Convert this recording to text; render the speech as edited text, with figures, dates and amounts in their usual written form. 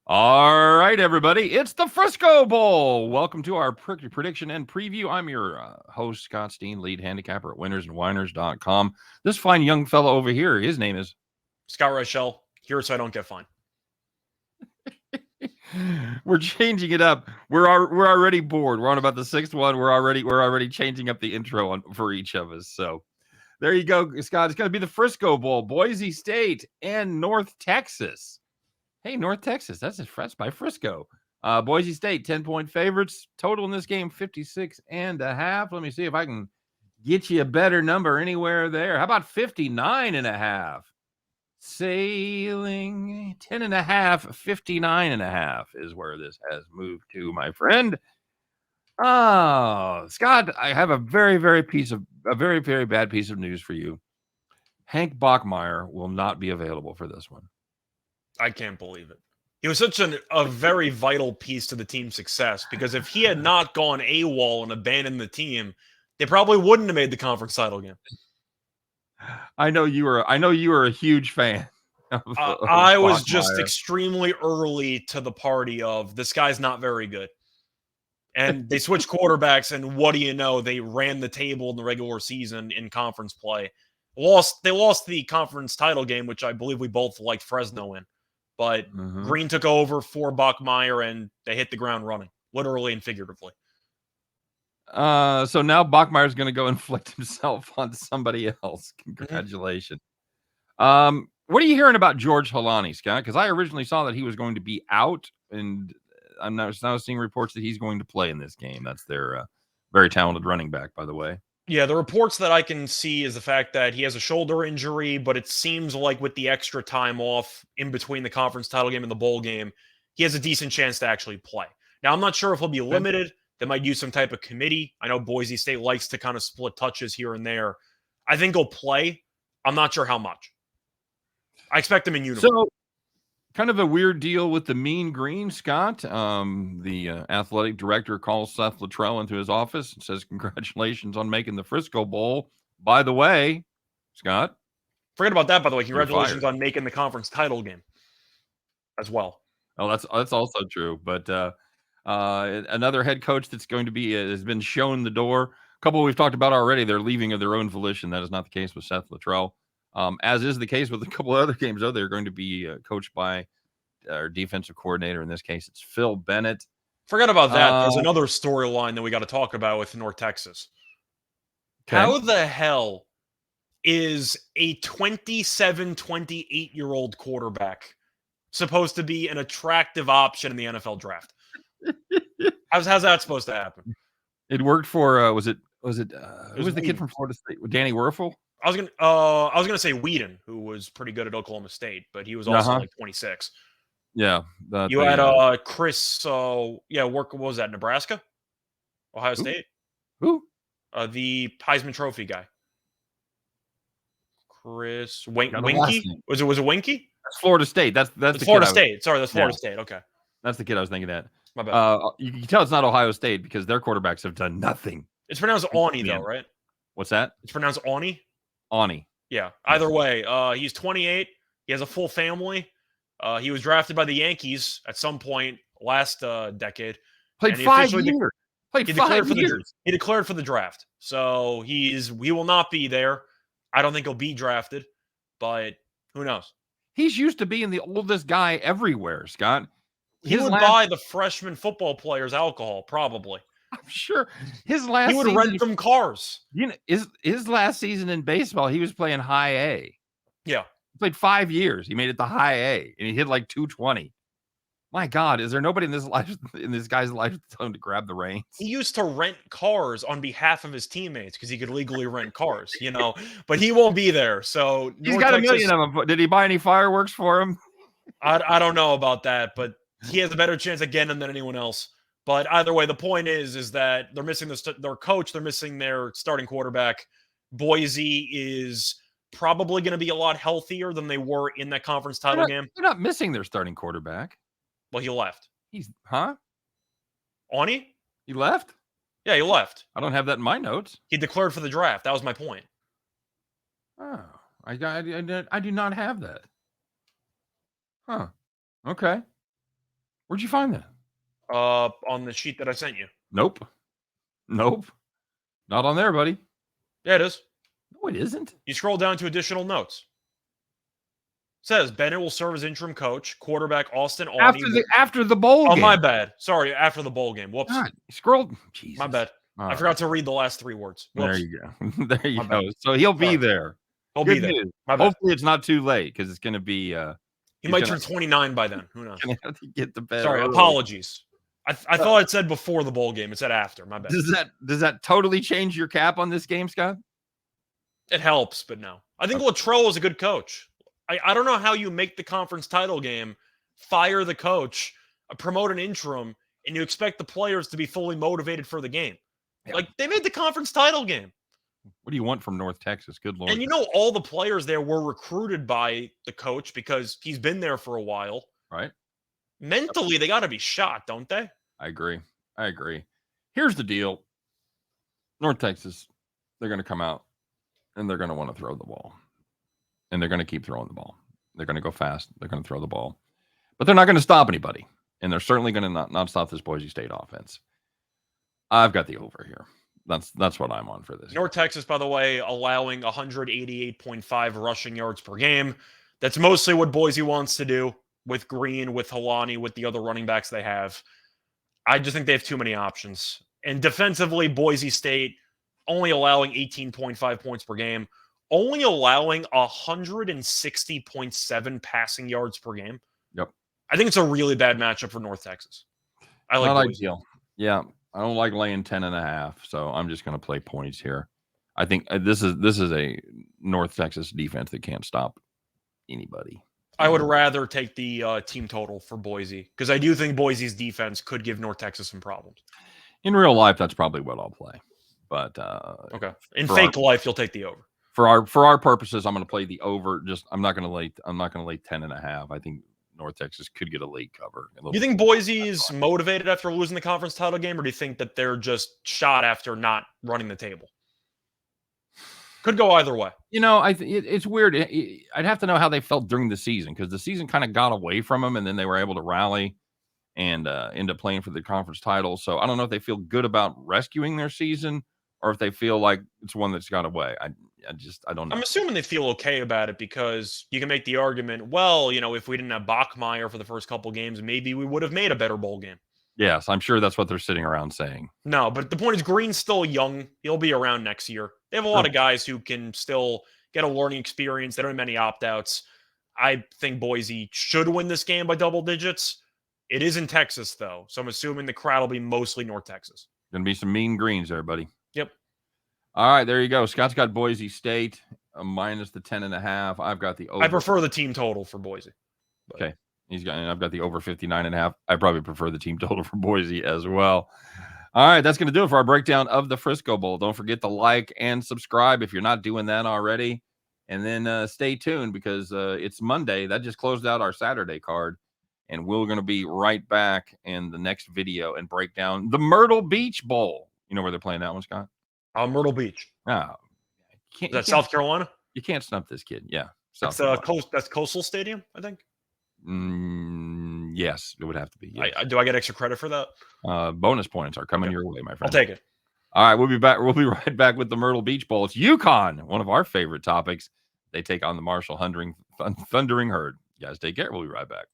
All right, everybody, it's the Frisco Bowl. Welcome to our prediction and preview. I'm your host, Scott Steehn, lead handicapper at winnersandwhiners.com. This fine young fellow over here, his name is Scott Reichel, here so I don't get fined. We're changing it up. We're already bored. We're on about the sixth one. We're already changing up the intro for each of us. So there you go, Scott. It's going to be the Frisco Bowl, Boise State and North Texas. Hey, North Texas, that's by Frisco. Boise State, 10-point favorites. Total in this game, 56.5. Let me see if I can get you a better number anywhere there. How about 59.5? Sailing 10.5, 59.5 is where this has moved to, my friend. Oh, Scott, I have a very, very bad piece of news for you. Hank Bachmeier will not be available for this one. I can't believe it. He was such a very vital piece to the team's success, because if he had not gone AWOL and abandoned the team, they probably wouldn't have made the conference title game. I know you were a huge fan. I was just extremely early to the party of this guy's not very good. And they switched quarterbacks, and what do you know? They ran the table in the regular season in conference play. They lost the conference title game, which I believe we both liked Fresno in. But Green took over for Bachmeier, and they hit the ground running, literally and figuratively. So now Bachmeier's going to go inflict himself on somebody else. Congratulations. What are you hearing about George Holani, Scott? Because I originally saw that he was going to be out, and I'm now seeing reports that he's going to play in this game. That's their very talented running back, by the way. Yeah, the reports that I can see is the fact that he has a shoulder injury, but it seems like with the extra time off in between the conference title game and the bowl game, he has a decent chance to actually play. Now, I'm not sure if he'll be limited. They might use some type of committee. I know Boise State likes to kind of split touches here and there. I think he'll play. I'm not sure how much. I expect him in uniform. So, kind of a weird deal with the Mean Green, Scott. The athletic director calls Seth Luttrell into his office and says, "Congratulations on making the Frisco Bowl. By the way, Scott." Forget about that, by the way. Congratulations on making the conference title game as well. Oh, that's also true. But another head coach that's going to be has been shown the door. A couple we've talked about already. They're leaving of their own volition. That is not the case with Seth Luttrell. As is the case with a couple of other games, though. They're going to be coached by our defensive coordinator. In this case, it's Phil Bennett. Forget about that. There's another storyline that we got to talk about with North Texas. Okay. How the hell is a 27, 28-year-old quarterback supposed to be an attractive option in the NFL draft? How's that supposed to happen? It worked for was it who was the kid from Florida State? Danny Werfel? I was gonna say Whedon, who was pretty good at Oklahoma State, but he was also like 26. Yeah, you had Chris. What was that? Nebraska, Ohio State. Who? The Heisman Trophy guy. Chris Winky. Was it Winky? That's Florida State. That's the Florida State. Sorry, that's Florida State. Okay, that's the kid I was thinking at. My bad. You can tell it's not Ohio State because their quarterbacks have done nothing. It's pronounced Awney, though, right? What's that? It's pronounced Awney. Awney. Yeah. Either way, he's 28. He has a full family. He was drafted by the Yankees at some point last decade. Played 5 years. He declared for the draft. So he will not be there. I don't think he'll be drafted, but who knows? He's used to being the oldest guy everywhere, Scott. He would buy the freshman football players alcohol, probably. I'm sure he would rent them cars. You know, his last season in baseball, he was playing high A. Yeah. He played 5 years. He made it to high A, and he hit like 220. My God, is there nobody in this guy's life that's telling him to grab the reins? He used to rent cars on behalf of his teammates because he could legally rent cars, but he won't be there. So he's got a million of them. Did he buy any fireworks for him? I don't know about that, but he has a better chance of getting them than anyone else. But either way, the point is that they're missing their coach. They're missing their starting quarterback. Boise is probably going to be a lot healthier than they were in that conference title game. They're not missing their starting quarterback. Well, he left. Awney? He left? Yeah, he left. I don't have that in my notes. He declared for the draft. That was my point. Oh, I do not have that. Huh. Okay. Where'd you find that? On the sheet that I sent you. Nope. Not on there, buddy. Yeah, it is. No, it isn't. You scroll down to additional notes. It says Bennett will serve as interim coach. Quarterback Austin Awney. After the bowl game. Oh, my bad. Sorry, after the bowl game. Whoops. God, scrolled. Jesus. My bad. I forgot to read the last 3 words. Whoops. There you go. There you go. So he'll be there. He'll be there. Hopefully it's not too late because it's going to be. He might turn 29 by then. Who knows? Gonna have to get the bed. Sorry, early. Apologies. I thought it said before the bowl game. It said after. My bad. Does that totally change your cap on this game, Scott? It helps, but no. I think Luttrell is a good coach. I don't know how you make the conference title game, fire the coach, promote an interim, and you expect the players to be fully motivated for the game. Yeah. Like, they made the conference title game. What do you want from North Texas? Good Lord. And you know, all the players there were recruited by the coach because he's been there for a while. Right. Mentally, they got to be shot, don't they? I agree. Here's the deal. North Texas, they're going to come out and they're going to want to throw the ball. And they're going to keep throwing the ball. They're going to go fast. They're going to throw the ball. But they're not going to stop anybody. And they're certainly going to not stop this Boise State offense. I've got the over here. That's what I'm on for this. North Texas, by the way, allowing 188.5 rushing yards per game. That's mostly what Boise wants to do with Green, with Helani, with the other running backs they have. I just think they have too many options. And defensively, Boise State only allowing 18.5 points per game, only allowing 160.7 passing yards per game. Yep. I think it's a really bad matchup for North Texas. I like not ideal. Yeah. I don't like laying 10.5, so I'm just going to play points here. I think this is a North Texas defense that can't stop anybody. I would rather take the team total for Boise because I do think Boise's defense could give North Texas some problems. In real life, that's probably what I'll play. But okay, in fake life, you'll take the over. For our purposes, I'm going to play the over. I'm not going to lay 10.5. I think North Texas could get a late cover. You think Boise's motivated after losing the conference title game, or do you think that they're just shot after not running the table? Could go either way. You know, it's weird. I'd have to know how they felt during the season because the season kind of got away from them, and then they were able to rally and end up playing for the conference title. So I don't know if they feel good about rescuing their season or if they feel like it's one that's got away. I don't know. I'm assuming they feel okay about it because you can make the argument, well, you know, if we didn't have Bachmeier for the first couple games, maybe we would have made a better bowl game. Yes, I'm sure that's what they're sitting around saying. No, but the point is Green's still young. He'll be around next year. They have a lot of guys who can still get a learning experience. They don't have many opt-outs. I think Boise should win this game by double digits. It is in Texas, though, so I'm assuming the crowd will be mostly North Texas. Going to be some mean greens there, buddy. Yep. All right, there you go. Scott's got Boise State minus the 10.5. I've got the over. I prefer the team total for Boise. But. Okay. I've got the over 59.5. I probably prefer the team total for Boise as well. All right, that's going to do it for our breakdown of the Frisco Bowl. Don't forget to like and subscribe if you're not doing that already. And then stay tuned because it's Monday. That just closed out our Saturday card. And we're going to be right back in the next video and break down the Myrtle Beach Bowl. You know where they're playing that one, Scott? Myrtle Beach. Oh, is that South Carolina? You can't stump this kid. Yeah. That's Coastal Stadium, I think. Yes, it would have to be. Yes. Do I get extra credit for that? Bonus points are coming your way, my friend. I'll take it. All right, we'll be back. We'll be right back with the Myrtle Beach Bowl. It's UConn, one of our favorite topics. They take on the Marshall Thundering Herd. You guys take care. We'll be right back.